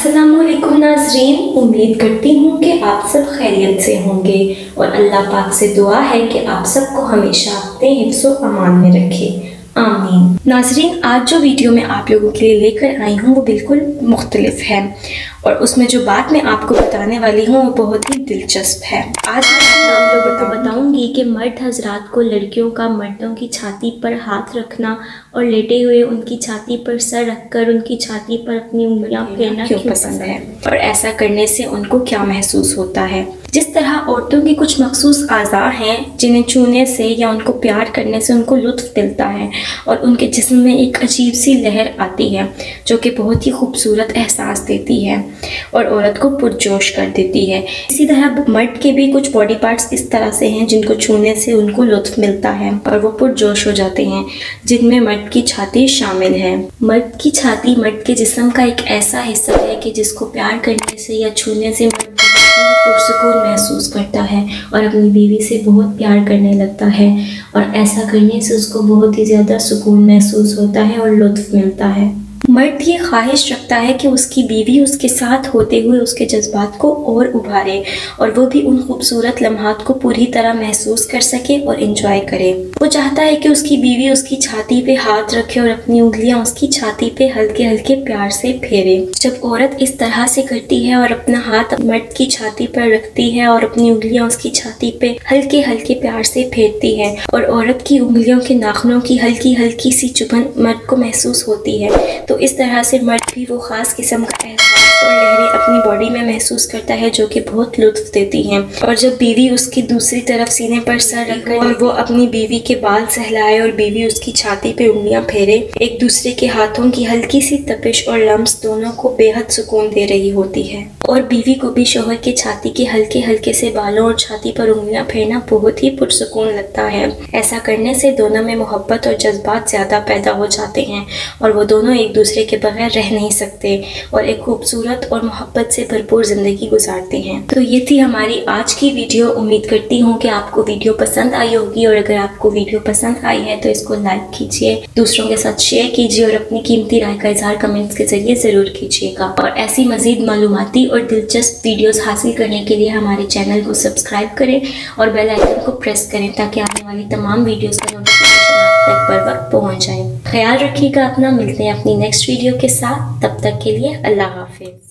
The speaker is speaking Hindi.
अस्सलामुअलैकुम नाज़रीन, उम्मीद करती हूँ कि आप सब खैरियत से होंगे और अल्लाह पाक से दुआ है कि आप सबको हमेशा अपने हिफ्ज़ व अमान में रखे, आमीन। नाज़रीन, आज जो वीडियो मैं आप लोगों के लिए लेकर आई हूँ वो बिल्कुल मुख्तलिफ है और उसमें जो बात मैं आपको बताने वाली हूँ वो बहुत ही दिलचस्प है। आज मैं आप लोगों को बताऊँगी कि मर्द हजरात को लड़कियों का मर्दों की छाती पर हाथ रखना और लेटे हुए उनकी छाती पर सर रखकर उनकी छाती पर अपनी उंगलियां फेरना क्यों पसंद है और ऐसा करने से उनको क्या महसूस होता है। जिस तरह औरतों की कुछ मखसूस आज़ा हैं जिन्हें छूने से या उनको प्यार करने से उनको लुत्फ़ मिलता है और उनके जिस्म में एक अजीब सी लहर आती है जो कि बहुत ही खूबसूरत एहसास देती है और औरत को पुरजोश कर देती है। इसी तरह मर्द के भी कुछ बॉडी पार्ट्स इस तरह से हैं जिनको छूने से उनको लुत्फ़ मिलता है और वो पुरजोश हो जाते हैं, जिनमें मर्द की छाती शामिल है। मर्द की छाती मर्द के जिस्म का एक ऐसा हिस्सा है कि जिसको प्यार करने से या छूने से मर्द पुरसुकून महसूस करता है और अपनी बीवी से बहुत प्यार करने लगता है और ऐसा करने से उसको बहुत ही ज़्यादा सुकून महसूस होता है और लुत्फ़ मिलता है। मर्द ये ख्वाहिश रखता है कि उसकी बीवी उसके साथ होते हुए उसके जज्बात को और उभारे और वो भी उन खूबसूरत लम्हात को पूरी तरह महसूस कर सके और एंजॉय करे। वो चाहता है कि उसकी बीवी उसकी छाती पे हाथ रखे और अपनी उंगलियां उसकी छाती पे हल्के हल्के प्यार से फेरे। जब औरत इस तरह से करती है और अपना हाथ मर्द की छाती पर रखती है और अपनी उंगलियां उसकी छाती पे हल्के हल्के प्यार से फेरती है और औरत की उंगलियों के नाखूनों की हल्की हल्की सी चुभन मर्द को महसूस होती है, तो इस तरह से मर्द भी वो ख़ास किस्म का एहसास और लहरें अपनी बॉडी में महसूस करता है जो कि बहुत लुत्फ़ देती हैं। और जब बीवी उसकी दूसरी तरफ सीने पर सर रखे और वो अपनी बीवी के बाल सहलाए और बीवी उसकी छाती पे उंगलियां फेरे, एक दूसरे के हाथों की हल्की सी तपिश और लम्स दोनों को बेहद सुकून दे रही होती है और बीवी को भी शौहर के छाती के हल्के हल्के से बालों और छाती पर उंगलियां फेरना बहुत ही पुरसुकून लगता है। ऐसा करने से दोनों में मोहब्बत और जज्बात ज़्यादा पैदा हो जाते हैं और वो दोनों एक दूसरे के बगैर रह नहीं सकते और एक खूबसूरत और मोहब्बत से भरपूर ज़िंदगी गुजारते हैं। तो ये थी हमारी आज की वीडियो। उम्मीद करती हूँ कि आपको वीडियो पसंद आई होगी और अगर आपको वीडियो पसंद आई है तो इसको लाइक कीजिए, दूसरों के साथ शेयर कीजिए और अपनी कीमती राय का इजहार कमेंट्स के जरिए ज़रूर कीजिएगा। और ऐसी मज़ीद मालूमाती और दिलचस्प वीडियोज़ हासिल करने के लिए हमारे चैनल को सब्सक्राइब करें और बेल आइकन को प्रेस करें ताकि आने वाली तमाम वीडियोज़ का नोटिफिकेशन आप तक बर वक्त पहुँच जाए। ख्याल रखिएगा अपना, मिलते हैं अपनी नेक्स्ट वीडियो के साथ। तब तक के लिए अल्लाह हाफिज़।